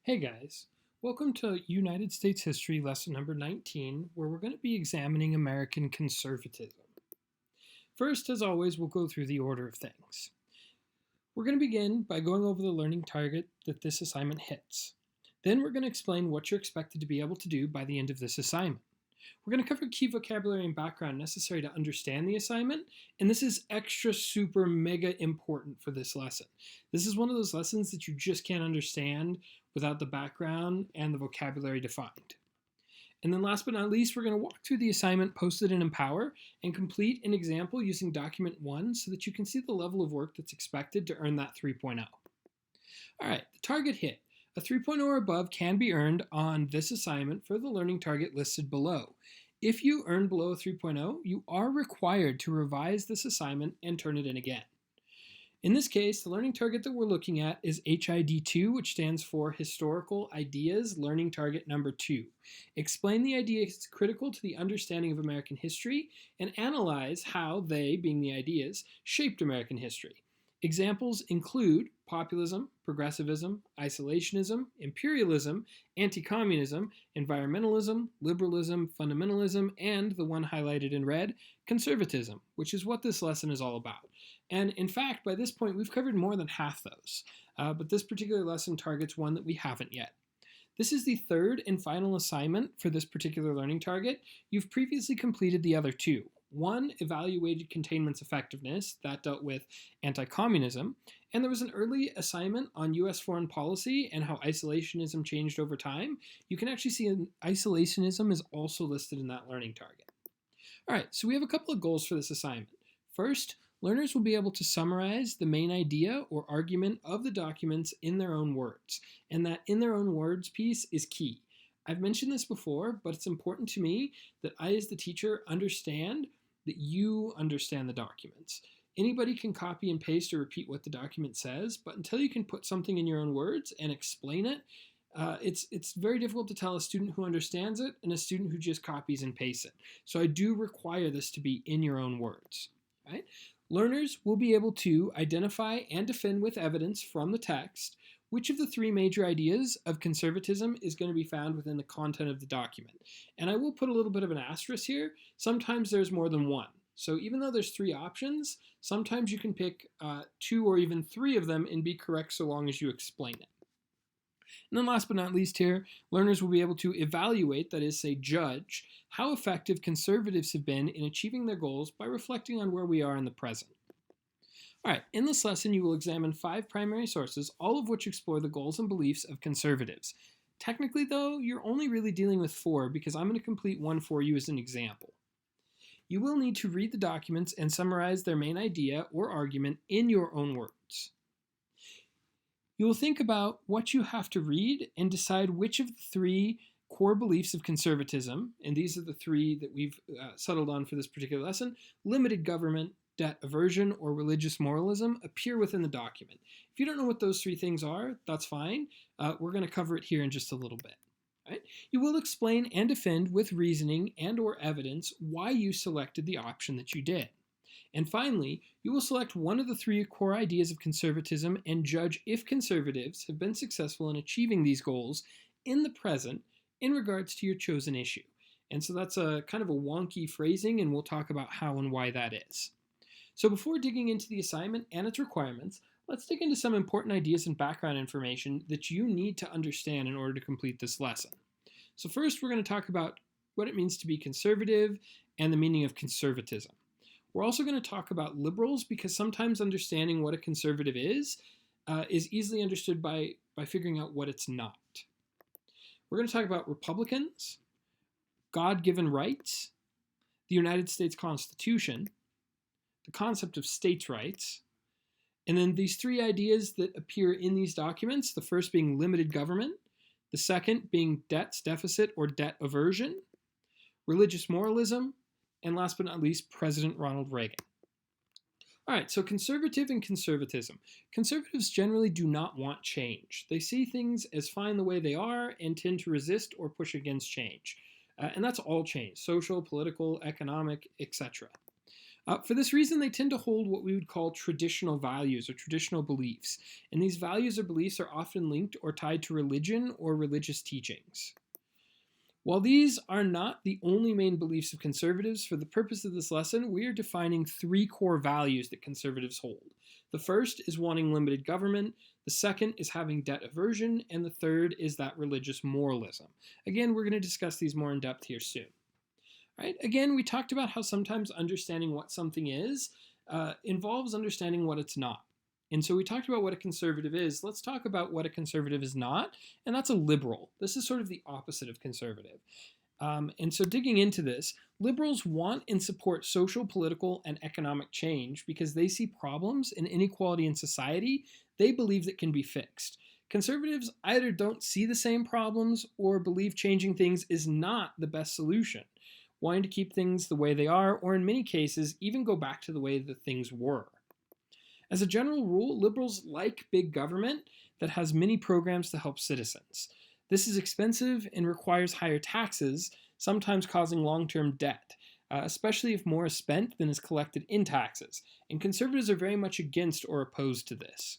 Hey guys, welcome to United States History lesson number 19, where we're going to be examining American conservatism. First, as always, we'll go through the order of things. We're going to begin by going over the learning target that this assignment hits. Then we're going to explain what you're expected to be able to do by the end of this assignment. We're going to cover key vocabulary and background necessary to understand the assignment, and this is extra super mega important for this lesson. This is one of those lessons that you just can't understand without the background and the vocabulary defined. And then last but not least, we're going to walk through the assignment posted in Empower and complete an example using document 1 so that you can see the level of work that's expected to earn that 3.0. All right, the target hit. A 3.0 or above can be earned on this assignment for the learning target listed below. If you earn below a 3.0, you are required to revise this assignment and turn it in again. In this case, the learning target that we're looking at is HID2, which stands for Historical Ideas Learning Target Number 2. Explain the ideas critical to the understanding of American history and analyze how they, being the ideas, shaped American history. Examples include populism, progressivism, isolationism, imperialism, anti-communism, environmentalism, liberalism, fundamentalism, and the one highlighted in red, conservatism, which is what this lesson is all about. And in fact, by this point, we've covered more than half those, but this particular lesson targets one that we haven't yet. This is the third and final assignment for this particular learning target. You've previously completed the other two. One evaluated containment's effectiveness, that dealt with anti-communism, and there was an early assignment on U.S. foreign policy and how isolationism changed over time. You can actually see isolationism is also listed in that learning target. All right, so we have a couple of goals for this assignment. First, learners will be able to summarize the main idea or argument of the documents in their own words, and that in their own words piece is key. I've mentioned this before, but it's important to me that I, as the teacher, understand that you understand the documents. Anybody can copy and paste or repeat what the document says, but until you can put something in your own words and explain it, it's very difficult to tell a student who understands it and a student who just copies and pastes it. So I do require this to be in your own words. Right? Learners will be able to identify and defend with evidence from the text which of the three major ideas of conservatism is going to be found within the content of the document. And I will put a little bit of an asterisk here. Sometimes there's more than one. So even though there's three options, sometimes you can pick two or even three of them and be correct so long as you explain it. And then last but not least here, learners will be able to evaluate, that is, say, judge, how effective conservatives have been in achieving their goals by reflecting on where we are in the present. All right, in this lesson, you will examine 5 primary sources, all of which explore the goals and beliefs of conservatives. Technically, though, you're only really dealing with 4 because I'm going to complete one for you as an example. You will need to read the documents and summarize their main idea or argument in your own words. You will think about what you have to read and decide which of the 3 core beliefs of conservatism, and these are the 3 that we've settled on for this particular lesson: limited government, debt aversion, or religious moralism, appear within the document. If you don't know what those 3 things are, that's fine. We're going to cover it here in just a little bit. Right? You will explain and defend with reasoning and or evidence why you selected the option that you did. And finally, you will select one of the 3 core ideas of conservatism and judge if conservatives have been successful in achieving these goals in the present in regards to your chosen issue. And so that's a kind of a wonky phrasing, and we'll talk about how and why that is. So before digging into the assignment and its requirements, let's dig into some important ideas and background information that you need to understand in order to complete this lesson. So first, we're going to talk about what it means to be conservative and the meaning of conservatism. We're also going to talk about liberals because sometimes understanding what a conservative is easily understood by figuring out what it's not. We're going to talk about Republicans, God-given rights, the United States Constitution, the concept of states' rights, and then these 3 ideas that appear in these documents, the first being limited government, the second being debts deficit or debt aversion, religious moralism, and last but not least, President Ronald Reagan. All right, so conservative and conservatism. Conservatives generally do not want change. They see things as fine the way they are and tend to resist or push against change. And that's all change: social, political, economic, etc. For this reason, they tend to hold what we would call traditional values or traditional beliefs, and these values or beliefs are often linked or tied to religion or religious teachings. While these are not the only main beliefs of conservatives, for the purpose of this lesson, we are defining three core values that conservatives hold. The first is wanting limited government, the second is having debt aversion, and the third is that religious moralism. Again, we're going to discuss these more in depth here soon. Right? Again, we talked about how sometimes understanding what something is involves understanding what it's not. And so we talked about what a conservative is. Let's talk about what a conservative is not, and that's a liberal. This is sort of the opposite of conservative. And so digging into this, liberals want and support social, political, and economic change because they see problems and inequality in society they believe that can be fixed. Conservatives either don't see the same problems or believe changing things is not the best solution, wanting to keep things the way they are, or in many cases, even go back to the way that things were. As a general rule, liberals like big government that has many programs to help citizens. This is expensive and requires higher taxes, sometimes causing long-term debt, especially if more is spent than is collected in taxes, and conservatives are very much against or opposed to this.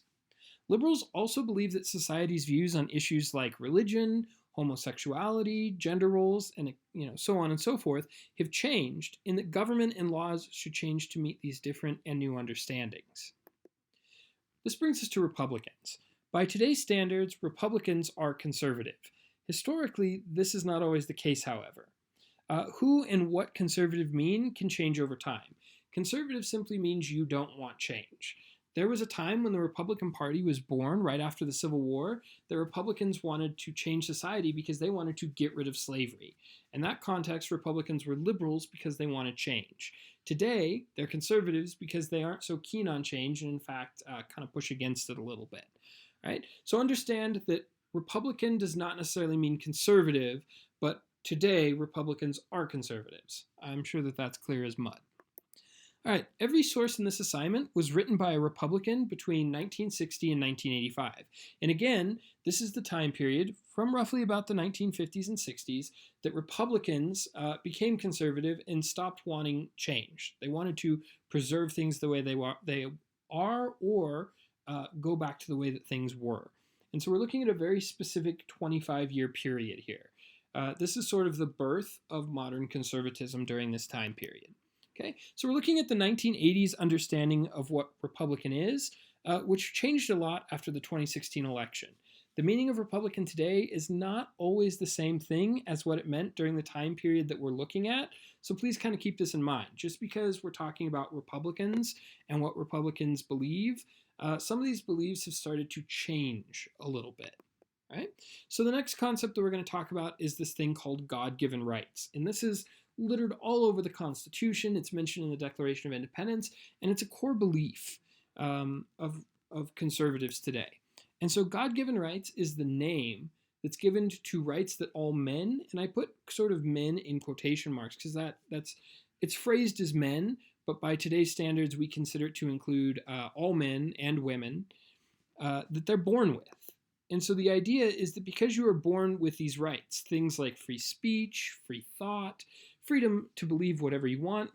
Liberals also believe that society's views on issues like religion, homosexuality, gender roles, and so on and so forth have changed, and that government and laws should change to meet these different and new understandings. This brings us to Republicans. By today's standards, Republicans are conservative. Historically, this is not always the case, however. Who and what conservative mean can change over time. Conservative simply means you don't want change. There was a time when the Republican Party was born right after the Civil War. The Republicans wanted to change society because they wanted to get rid of slavery. In that context, Republicans were liberals because they wanted change. Today, they're conservatives because they aren't so keen on change and, in fact, kind of push against it a little bit. Right? So understand that Republican does not necessarily mean conservative, but today, Republicans are conservatives. I'm sure that that's clear as mud. All right, every source in this assignment was written by a Republican between 1960 and 1985. And again, this is the time period from roughly about the 1950s and 60s that Republicans became conservative and stopped wanting change. They wanted to preserve things the way they are or go back to the way that things were. And so we're looking at a very specific 25-year period here. This is sort of the birth of modern conservatism during this time period. Okay, so we're looking at the 1980s understanding of what Republican is, which changed a lot after the 2016 election. The meaning of Republican today is not always the same thing as what it meant during the time period that we're looking at, so please kind of keep this in mind. Just because we're talking about Republicans and what Republicans believe, some of these beliefs have started to change a little bit. Right? So the next concept that we're going to talk about is this thing called God-given rights, and this is littered all over the Constitution. It's mentioned in the Declaration of Independence, and it's a core belief of conservatives today. And so God-given rights is the name that's given to rights that all men, and I put sort of men in quotation marks because it's phrased as men, but by today's standards we consider it to include all men and women that they're born with. And so the idea is that because you are born with these rights, things like free speech, free thought, freedom to believe whatever you want,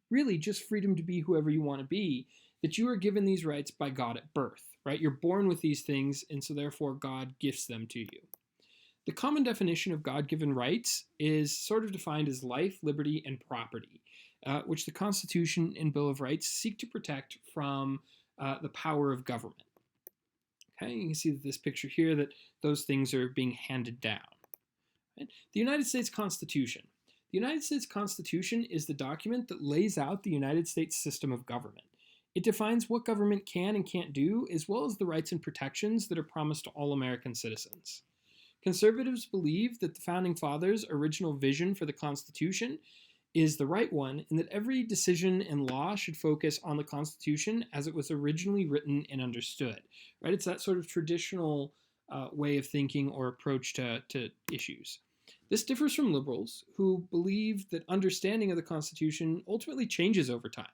really just freedom to be whoever you want to be, that you are given these rights by God at birth, right? You're born with these things, and so therefore God gifts them to you. The common definition of God-given rights is sort of defined as life, liberty, and property, which the Constitution and Bill of Rights seek to protect from the power of government. Okay, you can see this picture here that those things are being handed down. Right? The United States Constitution. The United States Constitution is the document that lays out the United States system of government. It defines what government can and can't do, as well as the rights and protections that are promised to all American citizens. Conservatives believe that the Founding Fathers' original vision for the Constitution is the right one, and that every decision and law should focus on the Constitution as it was originally written and understood. Right? It's that sort of traditional way of thinking or approach to issues. This differs from liberals, who believe that understanding of the Constitution ultimately changes over time.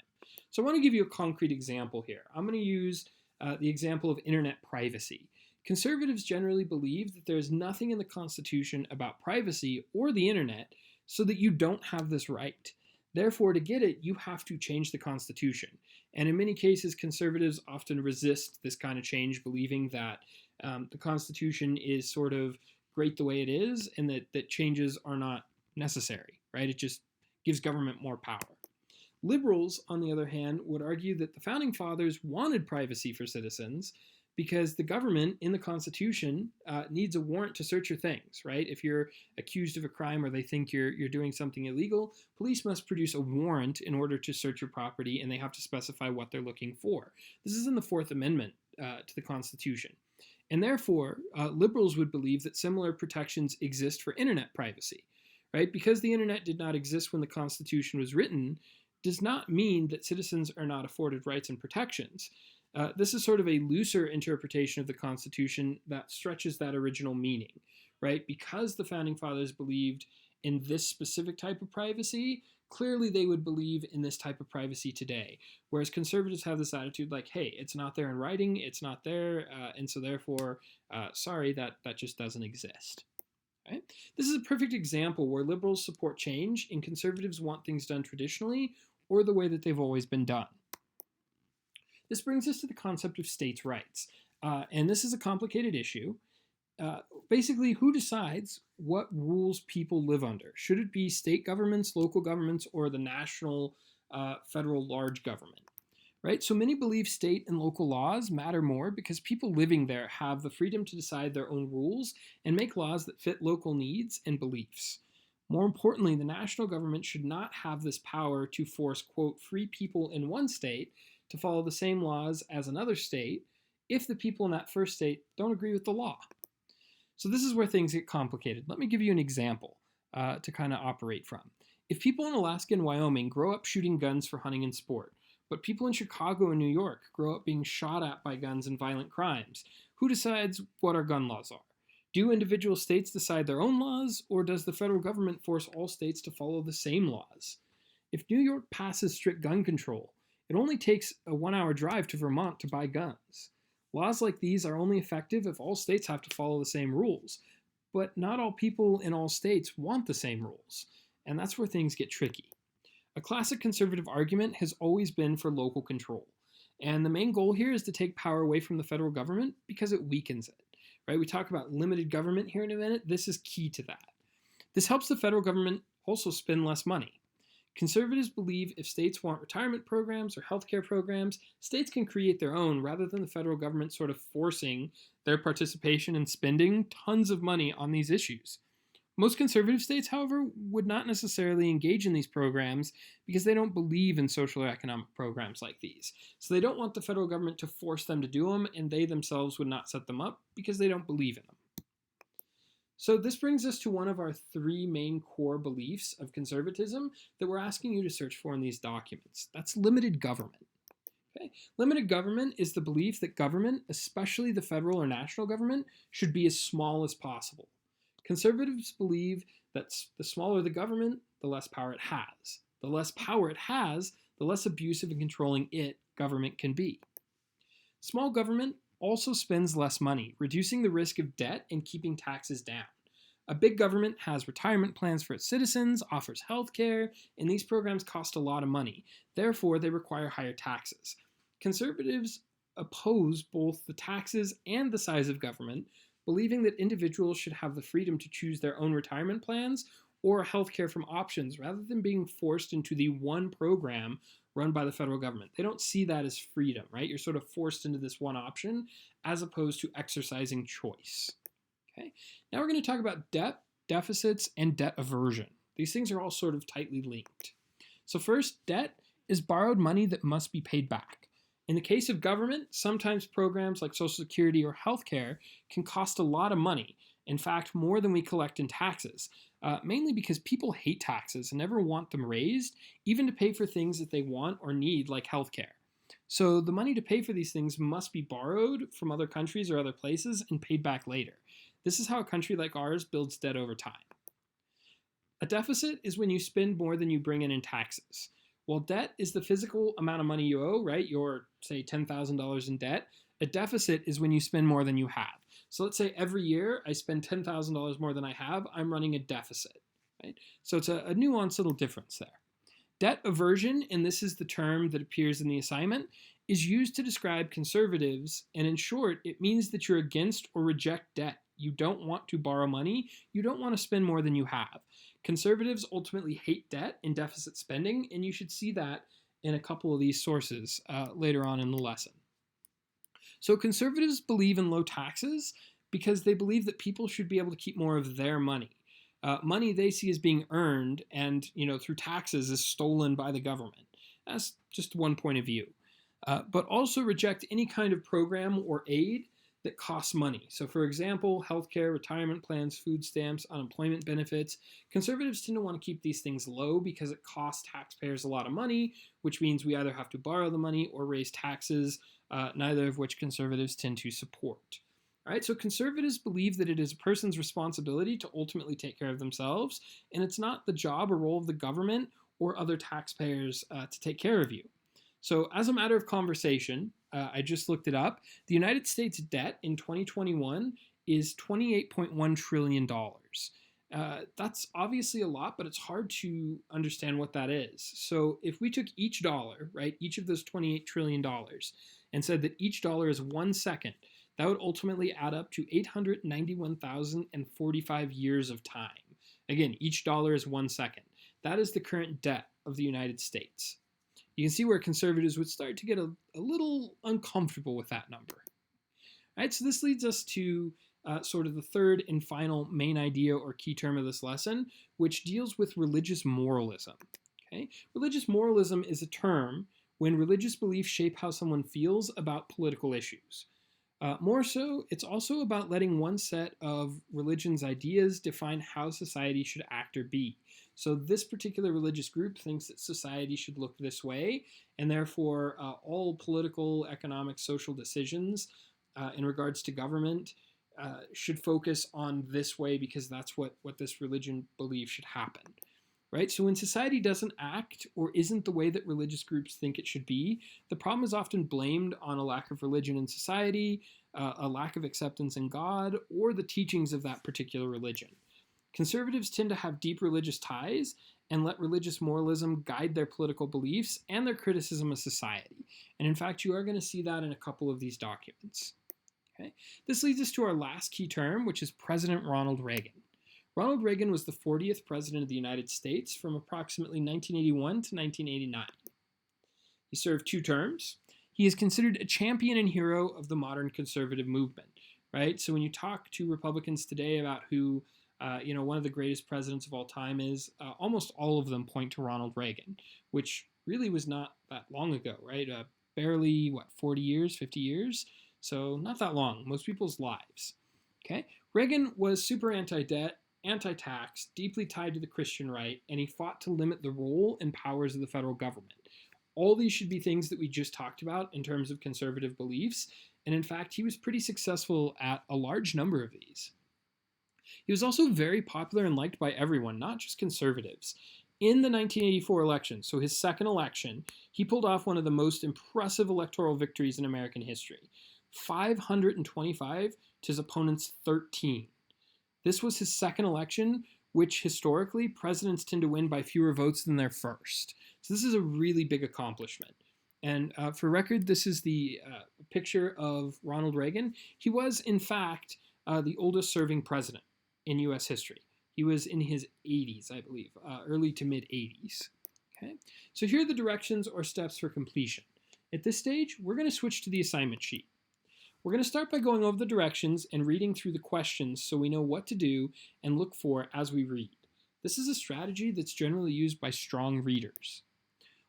So I want to give you a concrete example here. I'm going to use the example of internet privacy. Conservatives generally believe that there is nothing in the Constitution about privacy or the internet so that you don't have this right. Therefore, to get it, you have to change the Constitution. And in many cases, conservatives often resist this kind of change, believing that the Constitution is sort of great the way it is and that changes are not necessary, right? It just gives government more power. Liberals, on the other hand, would argue that the Founding Fathers wanted privacy for citizens because the government in the Constitution needs a warrant to search your things, right? If you're accused of a crime or they think you're doing something illegal, police must produce a warrant in order to search your property, and they have to specify what they're looking for. This is in the Fourth Amendment to the Constitution. And therefore, liberals would believe that similar protections exist for internet privacy, right? Because the internet did not exist when the Constitution was written, does not mean that citizens are not afforded rights and protections. This is sort of a looser interpretation of the Constitution that stretches that original meaning, right? Because the Founding Fathers believed in this specific type of privacy, clearly they would believe in this type of privacy today. Whereas conservatives have this attitude like, hey, it's not there in writing, it's not there, and so therefore, sorry, that just doesn't exist. Right? This is a perfect example where liberals support change and conservatives want things done traditionally or the way that they've always been done. This brings us to the concept of states' rights. And this is a complicated issue. Basically, who decides what rules people live under? Should it be state governments, local governments, or the national, federal large government? Right? So many believe state and local laws matter more because people living there have the freedom to decide their own rules and make laws that fit local needs and beliefs. More importantly, the national government should not have this power to force, quote, free people in one state to follow the same laws as another state if the people in that first state don't agree with the law. So this is where things get complicated. Let me give you an example to kind of operate from. If people in Alaska and Wyoming grow up shooting guns for hunting and sport, but people in Chicago and New York grow up being shot at by guns and violent crimes, who decides what our gun laws are? Do individual states decide their own laws, or does the federal government force all states to follow the same laws? If New York passes strict gun control, it only takes a 1-hour drive to Vermont to buy guns. Laws like these are only effective if all states have to follow the same rules, but not all people in all states want the same rules, and that's where things get tricky. A classic conservative argument has always been for local control, and the main goal here is to take power away from the federal government because it weakens it. Right? We talk about limited government here in a minute. This is key to that. This helps the federal government also spend less money. Conservatives believe if states want retirement programs or healthcare programs, states can create their own rather than the federal government sort of forcing their participation and spending tons of money on these issues. Most conservative states, however, would not necessarily engage in these programs because they don't believe in social or economic programs like these. So they don't want the federal government to force them to do them, and they themselves would not set them up because they don't believe in them. So this brings us to one of our 3 main core beliefs of conservatism that we're asking you to search for in these documents. That's limited government. Okay? Limited government is the belief that government, especially the federal or national government, should be as small as possible. Conservatives believe that the smaller the government, the less power it has. The less power it has, the less abusive and controlling government can be. Small government also spends less money, reducing the risk of debt and keeping taxes down. A big government has retirement plans for its citizens, offers health care, and these programs cost a lot of money. Therefore, they require higher taxes. Conservatives oppose both the taxes and the size of government, believing that individuals should have the freedom to choose their own retirement plans or healthcare from options rather than being forced into the one program run by the federal government. They don't see that as freedom, right? You're sort of forced into this one option as opposed to exercising choice. Okay. Now we're going to talk about debt, deficits, and debt aversion. These things are all sort of tightly linked. So first, debt is borrowed money that must be paid back. In the case of government, sometimes programs like Social Security or healthcare can cost a lot of money. In fact, more than we collect in taxes, mainly because people hate taxes and never want them raised, even to pay for things that they want or need, like healthcare. So the money to pay for these things must be borrowed from other countries or other places and paid back later. This is how a country like ours builds debt over time. A deficit is when you spend more than you bring in taxes. While debt is the physical amount of money you owe, right? You're, say, $10,000 in debt. A deficit is when you spend more than you have. So let's say every year I spend $10,000 more than I have, I'm running a deficit, right? So it's a nuanced little difference there. Debt aversion, and this is the term that appears in the assignment, is used to describe conservatives, and in short, it means that you're against or reject debt. You don't want to borrow money, you don't want to spend more than you have. Conservatives ultimately hate debt and deficit spending, and you should see that in a couple of these sources later on in the lesson. So conservatives believe in low taxes because they believe that people should be able to keep more of their money. Money they see as being earned and, through taxes is stolen by the government. That's just one point of view. But also reject any kind of program or aid that costs money. So for example, healthcare, retirement plans, food stamps, unemployment benefits. Conservatives tend to want to keep these things low because it costs taxpayers a lot of money, which means we either have to borrow the money or raise taxes, neither of which conservatives tend to support. All right, so conservatives believe that it is a person's responsibility to ultimately take care of themselves, and it's not the job or role of the government or other taxpayers to take care of you. So as a matter of conversation, I just looked it up. The United States debt in 2021 is $28.1 trillion. That's obviously a lot, but it's hard to understand what that is. So if we took each dollar, right, each of those $28 trillion, and said that each dollar is 1 second, that would ultimately add up to 891,045 years of time. Again, each dollar is 1 second. That is the current debt of the United States. You can see where conservatives would start to get a little uncomfortable with that number. All right, so this leads us to sort of the third and final main idea or key term of this lesson, which deals with religious moralism. Okay? Religious moralism is a term when religious beliefs shape how someone feels about political issues. More so, it's also about letting one set of religion's ideas define how society should act or be. So this particular religious group thinks that society should look this way, and therefore all political, economic, social decisions in regards to government should focus on this way because that's what this religion believes should happen. Right? So when society doesn't act or isn't the way that religious groups think it should be, the problem is often blamed on a lack of religion in society, a lack of acceptance in God, or the teachings of that particular religion. Conservatives tend to have deep religious ties and let religious moralism guide their political beliefs and their criticism of society. And in fact, you are going to see that in a couple of these documents. Okay? This leads us to our last key term, which is President Ronald Reagan. Ronald Reagan was the 40th President of the United States from approximately 1981 to 1989. He served 2 terms. He is considered a champion and hero of the modern conservative movement, right? So when you talk to Republicans today about who one of the greatest presidents of all time is, almost all of them point to Ronald Reagan, which really was not that long ago, right? Barely, 40 years, 50 years? So not that long, most people's lives, okay? Reagan was super anti-debt, anti-tax, deeply tied to the Christian right, and he fought to limit the role and powers of the federal government. All these should be things that we just talked about in terms of conservative beliefs, and in fact, he was pretty successful at a large number of these. He was also very popular and liked by everyone, not just conservatives. In the 1984 election, so his second election, he pulled off one of the most impressive electoral victories in American history. 525 to his opponent's 13. This was his second election, which historically presidents tend to win by fewer votes than their first. So this is a really big accomplishment. And for record, this is the picture of Ronald Reagan. He was, in fact, the oldest serving president in U.S. history. He was in his 80s, I believe, early to mid 80s. Okay? So here are the directions or steps for completion. At this stage, we're going to switch to the assignment sheet. We're going to start by going over the directions and reading through the questions so we know what to do and look for as we read. This is a strategy that's generally used by strong readers.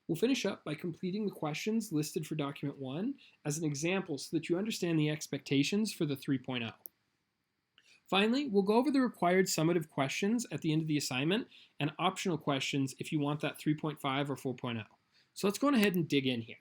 We'll finish up by completing the questions listed for document 1 as an example so that you understand the expectations for the 3.0. Finally, we'll go over the required summative questions at the end of the assignment and optional questions if you want that 3.5 or 4.0. So let's go on ahead and dig in here.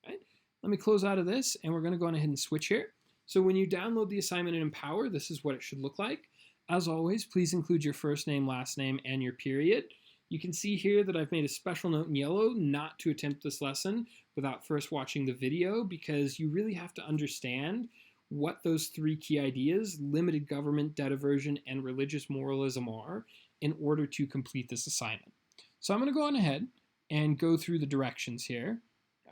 Right? Let me close out of this and we're going to go on ahead and switch here. So when you download the assignment in Empower, this is what it should look like. As always, please include your first name, last name, and your period. You can see here that I've made a special note in yellow not to attempt this lesson without first watching the video because you really have to understand what those 3 key ideas, limited government, debt aversion, and religious moralism are in order to complete this assignment. So I'm going to go on ahead. and go through the directions here.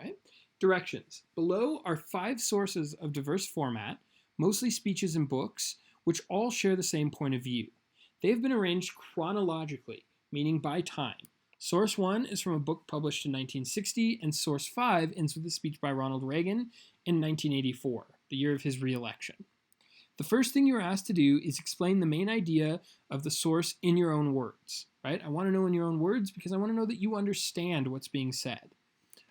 Right? Directions. Below are 5 sources of diverse format, mostly speeches and books, which all share the same point of view. They have been arranged chronologically, meaning by time. Source 1 is from a book published in 1960, and Source 5 ends with a speech by Ronald Reagan in 1984, the year of his re-election. The first thing you're asked to do is explain the main idea of the source in your own words, right? I want to know in your own words because I want to know that you understand what's being said.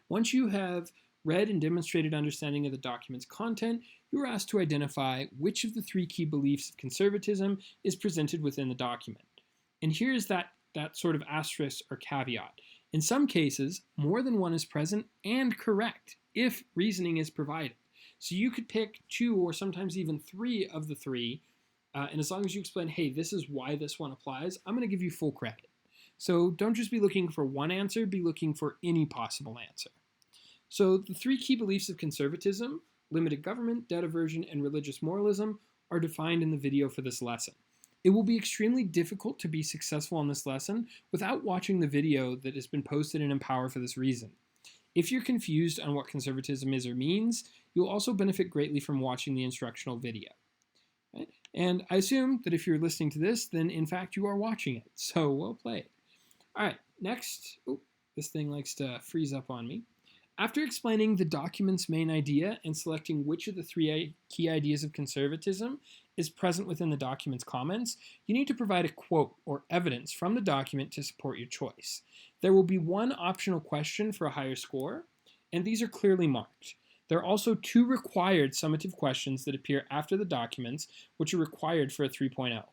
Once you have read and demonstrated understanding of the document's content, you are asked to identify which of the 3 key beliefs of conservatism is presented within the document. And here's that sort of asterisk or caveat. In some cases, more than one is present and correct if reasoning is provided. So you could pick 2 or sometimes even 3 of the 3, and as long as you explain, hey, this is why this one applies, I'm going to give you full credit. So don't just be looking for one answer, be looking for any possible answer. So the 3 key beliefs of conservatism, limited government, debt aversion, and religious moralism, are defined in the video for this lesson. It will be extremely difficult to be successful on this lesson without watching the video that has been posted in Empower for this reason. If you're confused on what conservatism is or means, you'll also benefit greatly from watching the instructional video. Right? And I assume that if you're listening to this, then in fact you are watching it, so well played. All right, next, this thing likes to freeze up on me. After explaining the document's main idea and selecting which of the 3 key ideas of conservatism is present within the document's comments, you need to provide a quote or evidence from the document to support your choice. There will be 1 optional question for a higher score, and these are clearly marked. There are also 2 required summative questions that appear after the documents, which are required for a 3.0.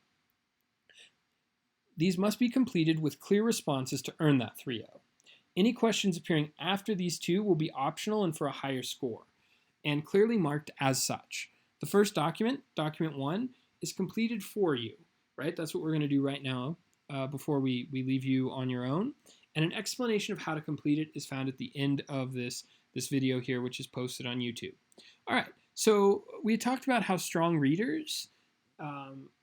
These must be completed with clear responses to earn that 3.0. Any questions appearing after these 2 will be optional and for a higher score, and clearly marked as such. The first document, document 1, is completed for you, right? That's what we're going to do right now before we leave you on your own. And an explanation of how to complete it is found at the end of this video here, which is posted on YouTube. All right, so we talked about how strong readers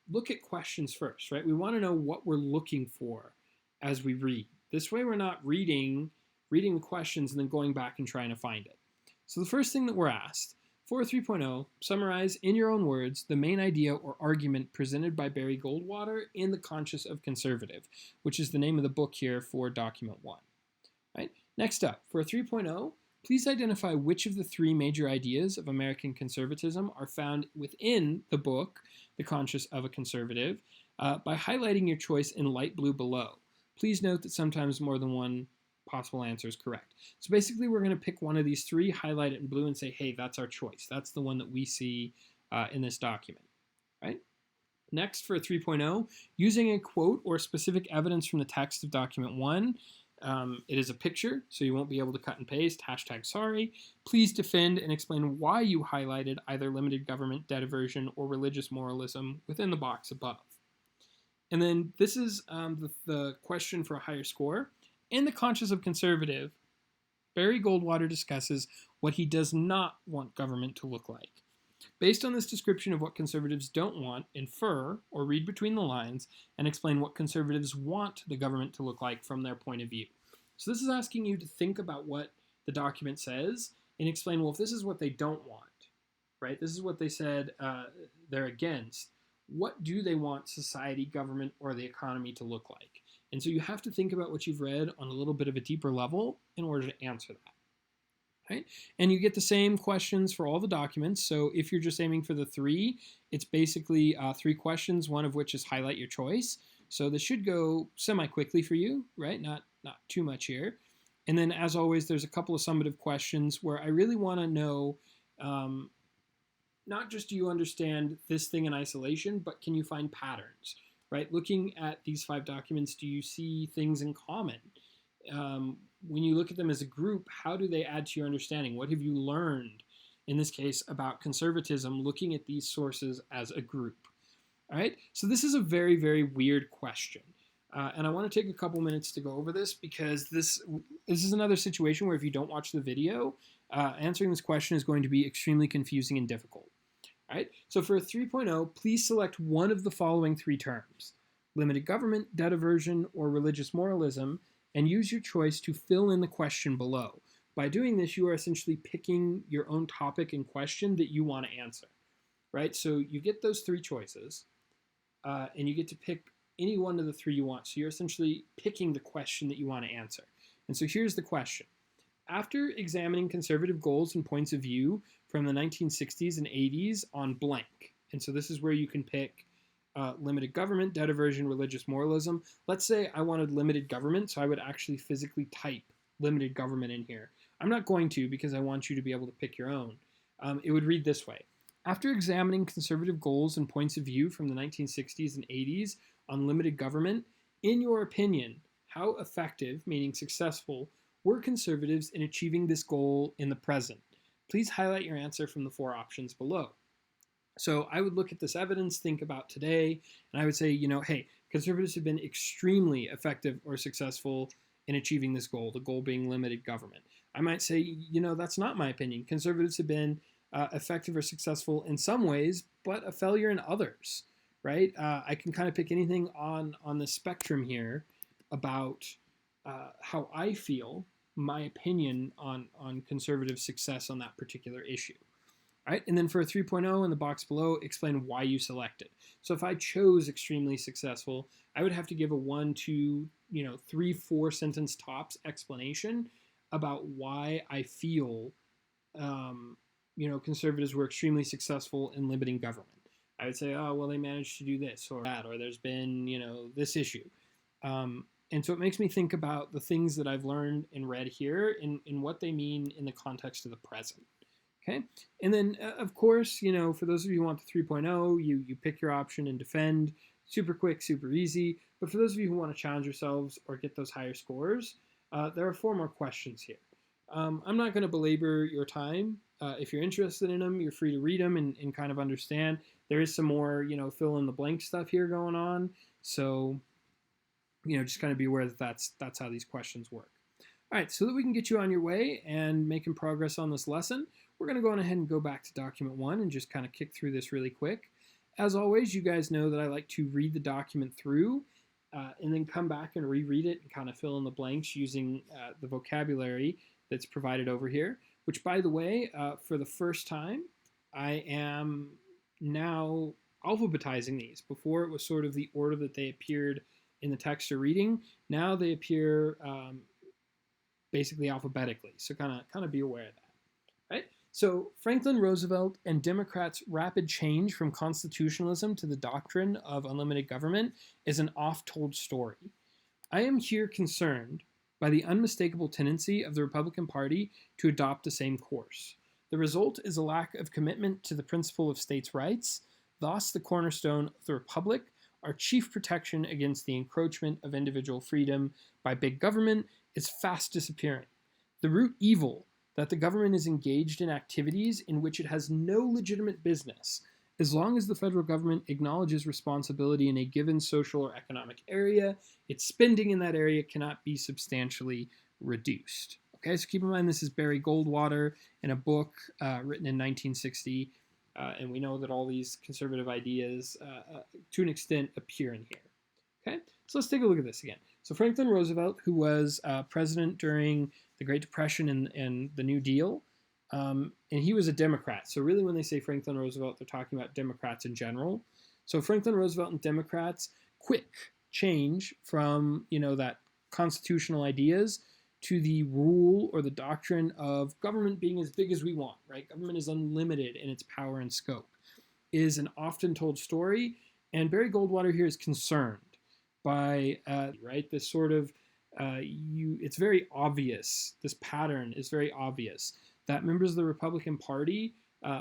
look at questions first, right? We want to know what we're looking for as we read. This way we're not reading the questions and then going back and trying to find it. So the first thing that we're asked, for 3.0, summarize in your own words the main idea or argument presented by Barry Goldwater in The Conscience of Conservative, which is the name of the book here for document 1. Right? Next up, for 3.0, please identify which of the 3 major ideas of American conservatism are found within the book, The Conscience of a Conservative, by highlighting your choice in light blue below. Please note that sometimes more than one possible answer is correct. So basically we're going to pick one of these 3, highlight it in blue, and say, hey, that's our choice. That's the one that we see in this document. Right? Next, for 3.0, using a quote or specific evidence from the text of document 1, it is a picture, so you won't be able to cut and paste, #sorry. Please defend and explain why you highlighted either limited government, debt aversion, or religious moralism within the box above. And then this is the question for a higher score. In The Conscience of Conservative, Barry Goldwater discusses what he does not want government to look like. Based on this description of what conservatives don't want, infer or read between the lines and explain what conservatives want the government to look like from their point of view. So this is asking you to think about what the document says and explain, well, if this is what they don't want, right? This is what they said they're against. What do they want society, government, or the economy to look like? And so you have to think about what you've read on a little bit of a deeper level in order to answer that. Right? And you get the same questions for all the documents. So if you're just aiming for the 3, it's basically 3 questions, one of which is highlight your choice. So this should go semi-quickly for you, right? Not too much here. And then, as always, there's a couple of summative questions where I really want to know not just do you understand this thing in isolation, but can you find patterns, right? Looking at these 5 documents, do you see things in common? When you look at them as a group, how do they add to your understanding? What have you learned, in this case, about conservatism, looking at these sources as a group? All right, so this is a very, very weird question. And I want to take a couple minutes to go over this because this is another situation where if you don't watch the video, answering this question is going to be extremely confusing and difficult. All right, so for a 3.0, please select one of the following 3 terms: limited government, debt aversion, or religious moralism, and use your choice to fill in the question below. By doing this, you are essentially picking your own topic and question that you want to answer, right? So you get those three choices, and you get to pick any one of the three you want. So you're essentially picking the question that you want to answer. And so here's the question. After examining conservative goals and points of view from the 1960s and 80s on blank, and so this is where you can pick limited government, debt aversion, religious moralism. Let's say I wanted limited government, so I would actually physically type limited government in here. I'm not going to because I want you to be able to pick your own. It would read this way. After examining conservative goals and points of view from the 1960s and 80s on limited government, in your opinion, how effective, meaning successful, were conservatives in achieving this goal in the present? Please highlight your answer from the four options below. So I would look at this evidence, think about today, and I would say, hey, conservatives have been extremely effective or successful in achieving this goal, the goal being limited government. I might say, that's not my opinion. Conservatives have been effective or successful in some ways, but a failure in others, right? I can kind of pick anything on the spectrum here about how I feel, my opinion on conservative success on that particular issue. All right, and then for a 3.0 in the box below, explain why you selected. So if I chose extremely successful, I would have to give a 1, 2, 3, 4 sentence tops explanation about why I feel, conservatives were extremely successful in limiting government. I would say, oh, well, they managed to do this or that, or there's been, this issue. And so it makes me think about the things that I've learned and read here and what they mean in the context of the present. Okay, and then of course, for those of you who want the 3.0, you pick your option and defend. Super quick, super easy. But for those of you who want to challenge yourselves or get those higher scores, there are 4 more questions here. I'm not going to belabor your time. If you're interested in them, you're free to read them and kind of understand. There is some more, fill in the blank stuff here going on. So, just kind of be aware that that's how these questions work. All right, so that we can get you on your way and making progress on this lesson, we're going to go on ahead and go back to document 1 and just kind of kick through this really quick. As always, you guys know that I like to read the document through and then come back and reread it and kind of fill in the blanks using the vocabulary that's provided over here, which, by the way, for the first time, I am now alphabetizing these. Before it was sort of the order that they appeared in the text or reading. Now they appear basically alphabetically, so kind of be aware of that, right? So Franklin Roosevelt and Democrats' rapid change from constitutionalism to the doctrine of unlimited government is an oft-told story. I am here concerned by the unmistakable tendency of the Republican Party to adopt the same course. The result is a lack of commitment to the principle of states' rights, thus the cornerstone of the Republic, our chief protection against the encroachment of individual freedom by big government, is fast disappearing. The root evil that the government is engaged in activities in which it has no legitimate business, as long as the federal government acknowledges responsibility in a given social or economic area, its spending in that area cannot be substantially reduced. Okay, so keep in mind this is Barry Goldwater in a book written in 1960, and we know that all these conservative ideas, to an extent, appear in here. Okay, so let's take a look at this again. So Franklin Roosevelt, who was president during the Great Depression and the New Deal, and he was a Democrat. So really when they say Franklin Roosevelt, they're talking about Democrats in general. So Franklin Roosevelt and Democrats, quick change from, that constitutional ideas to the rule or the doctrine of government being as big as we want, right? Government is unlimited in its power and scope, is an often told story. And Barry Goldwater here is concerned by, right, this sort of, it's very obvious, this pattern is very obvious, that members of the Republican Party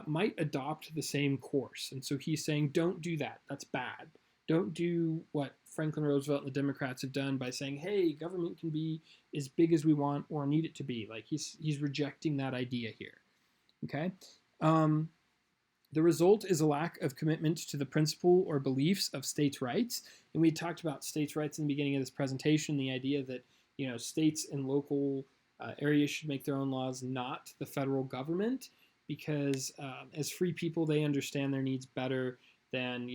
might adopt the same course. And so he's saying, don't do that. That's bad. Don't do what Franklin Roosevelt and the Democrats have done by saying, hey, government can be as big as we want or need it to be. Like he's rejecting that idea here. Okay? The result is a lack of commitment to the principle or beliefs of states' rights. And we talked about states' rights in the beginning of this presentation, the idea that, states and local areas should make their own laws, not the federal government, because as free people, they understand their needs better than,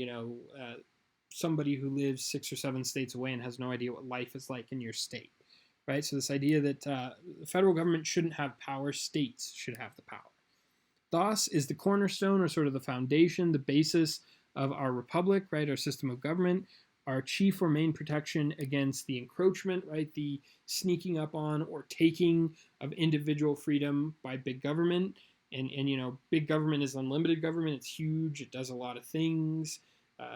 somebody who lives 6 or 7 states away and has no idea what life is like in your state, right? So this idea that the federal government shouldn't have power, states should have the power. Thus is the cornerstone, or sort of the foundation, the basis of our republic, right? Our system of government, our chief or main protection against the encroachment, right? The sneaking up on or taking of individual freedom by big government. And you know, big government is unlimited government. It's huge. It does a lot of things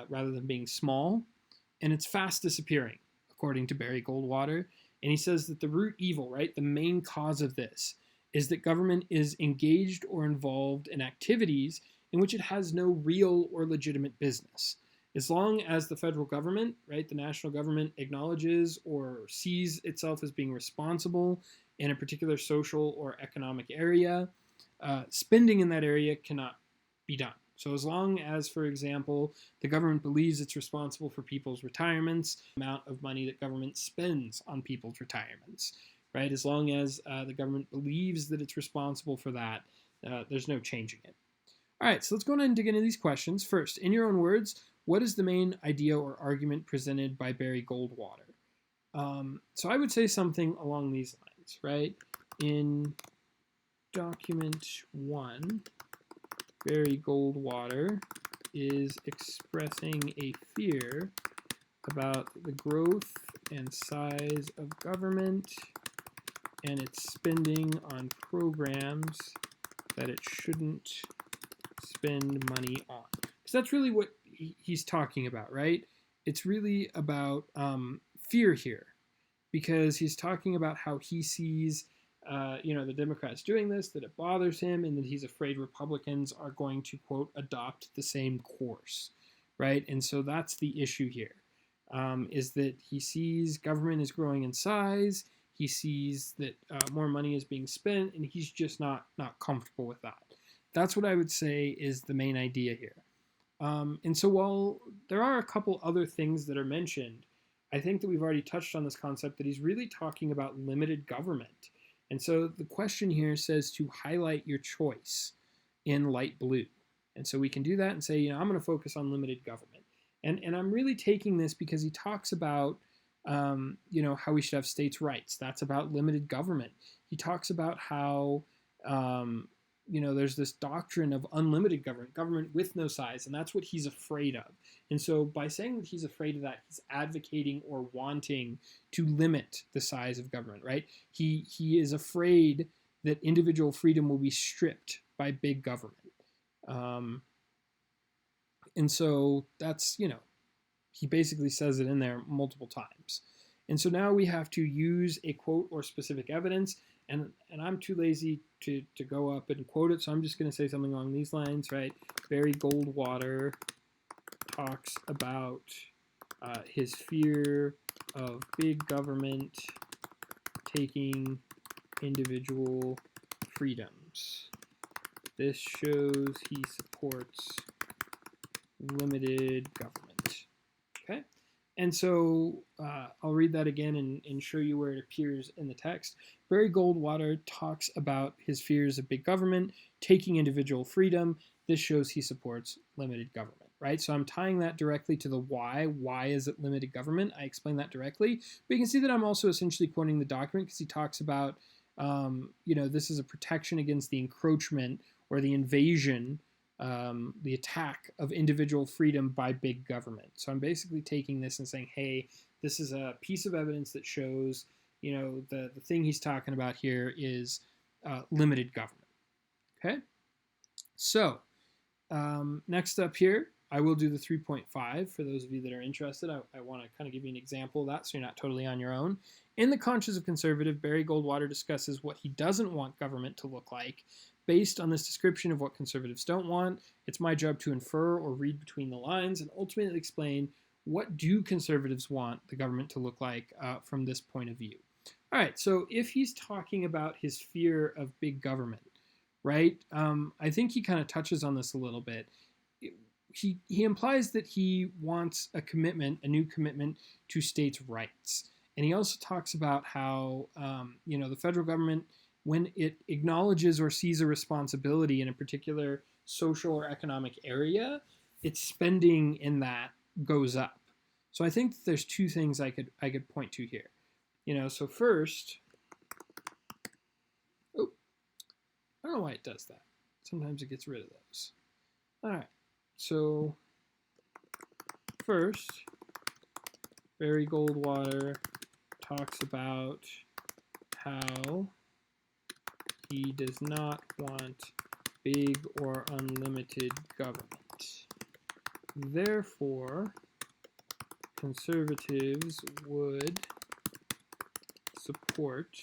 rather than being small. And it's fast disappearing, according to Barry Goldwater. And he says that the root evil, right, the main cause of this is that government is engaged or involved in activities in which it has no real or legitimate business. As long as the federal government, right, the national government acknowledges or sees itself as being responsible in a particular social or economic area, spending in that area cannot be done. So as long as, for example, the government believes it's responsible for people's retirements, the amount of money that government spends on people's retirements, right? As long as the government believes that it's responsible for that, there's no changing it. All right, so let's go ahead and dig into these questions. First, in your own words, what is the main idea or argument presented by Barry Goldwater? So I would say something along these lines, right? In document 1, Barry Goldwater is expressing a fear about the growth and size of government and its spending on programs that it shouldn't spend money on. Because that's really what he's talking about, right? It's really about fear here, because he's talking about how he sees the Democrats doing this, that it bothers him, and that he's afraid Republicans are going to, quote, adopt the same course, right? And so that's the issue here, is that he sees government is growing in size, he sees that more money is being spent, and he's just not comfortable with that. That's what I would say is the main idea here. And so while there are a couple other things that are mentioned, I think that we've already touched on this concept that he's really talking about limited government. And so the question here says to highlight your choice in light blue. And so we can do that and say, I'm going to focus on limited government. And I'm really taking this because he talks about, how we should have states' rights. That's about limited government. He talks about how, there's this doctrine of unlimited government with no size, and that's what he's afraid of. And so by saying that he's afraid of that, he's advocating or wanting to limit the size of government, right? He is afraid that individual freedom will be stripped by big government. And so that's, he basically says it in there multiple times. And so now we have to use a quote or specific evidence, and I'm too lazy to go up and quote it, so I'm just going to say something along these lines, right? Barry Goldwater talks about his fear of big government taking individual freedoms. This shows he supports limited government. Okay? And so I'll read that again and show you where it appears in the text. Barry Goldwater talks about his fears of big government taking individual freedom. This shows he supports limited government, right? So I'm tying that directly to the why. Why is it limited government? I explain that directly. But you can see that I'm also essentially quoting the document because he talks about, this is a protection against the encroachment or the invasion, the attack of individual freedom by big government. So I'm basically taking this and saying, hey, this is a piece of evidence that shows, the thing he's talking about here is limited government. Okay? So next up here, I will do the 3.5 for those of you that are interested. I want to kind of give you an example of that so you're not totally on your own. In The Conscience of Conservative, Barry Goldwater discusses what he doesn't want government to look like. Based on this description of what conservatives don't want, it's my job to infer or read between the lines and ultimately explain what do conservatives want the government to look like from this point of view. All right, so if he's talking about his fear of big government, right, I think he kind of touches on this a little bit. He implies that he wants a new commitment to states' rights. And he also talks about how, the federal government, when it acknowledges or sees a responsibility in a particular social or economic area, its spending in that goes up. So I think there's two things I could point to here. So first, oh, I don't know why it does that. Sometimes it gets rid of those. All right, so first, Barry Goldwater talks about how he does not want big or unlimited government. Therefore, conservatives would support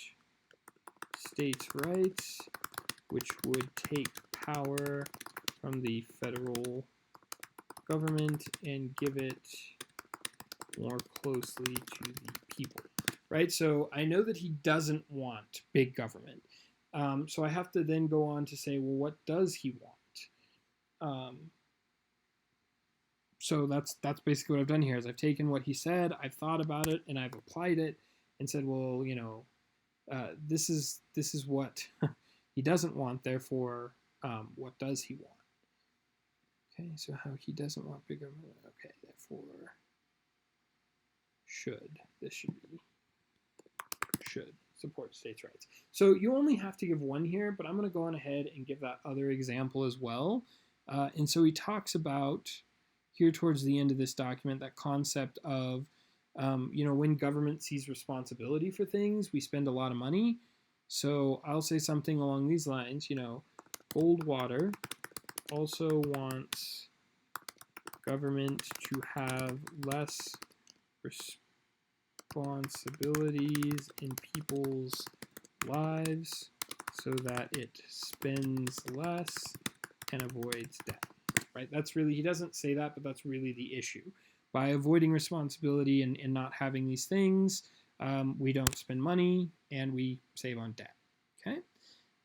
states' rights, which would take power from the federal government and give it more closely to the people. Right? So I know that he doesn't want big government. So I have to then go on to say, well, what does he want? So that's basically what I've done here is I've taken what he said, I've thought about it, and I've applied it and said, well, this is what he doesn't want. Therefore, what does he want? Okay, so how he doesn't want big government. Okay, therefore, this should be should support states' rights. So you only have to give one here, but I'm going to go on ahead and give that other example as well. And so he talks about here towards the end of this document that concept of, when government sees responsibility for things, we spend a lot of money. So I'll say something along these lines, Goldwater also wants government to have less responsibilities in people's lives so that it spends less and avoids debt. Right? That's really, he doesn't say that, but that's really the issue. By avoiding responsibility and not having these things, we don't spend money and we save on debt. Okay?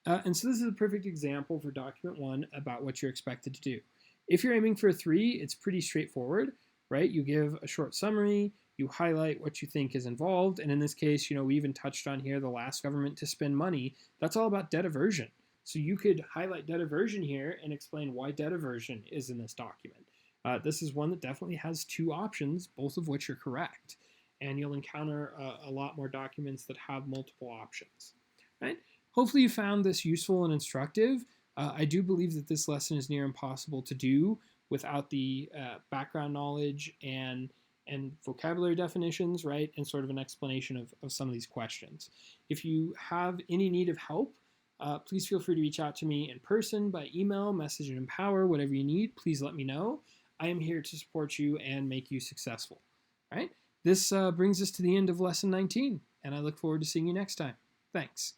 And so this is a perfect example for document 1 about what you're expected to do. If you're aiming for a 3, it's pretty straightforward, right? You give a short summary, you highlight what you think is involved, and in this case, we even touched on here the last government to spend money. That's all about debt aversion. So you could highlight debt aversion here and explain why debt aversion is in this document. This is one that definitely has 2 options, both of which are correct. And you'll encounter a lot more documents that have multiple options. Right? Hopefully you found this useful and instructive. I do believe that this lesson is near impossible to do without the background knowledge and vocabulary definitions, right? And sort of an explanation of some of these questions. If you have any need of help, please feel free to reach out to me in person, by email, message and empower, whatever you need, please let me know. I am here to support you and make you successful. All right? This brings us to the end of lesson 19, and I look forward to seeing you next time. Thanks.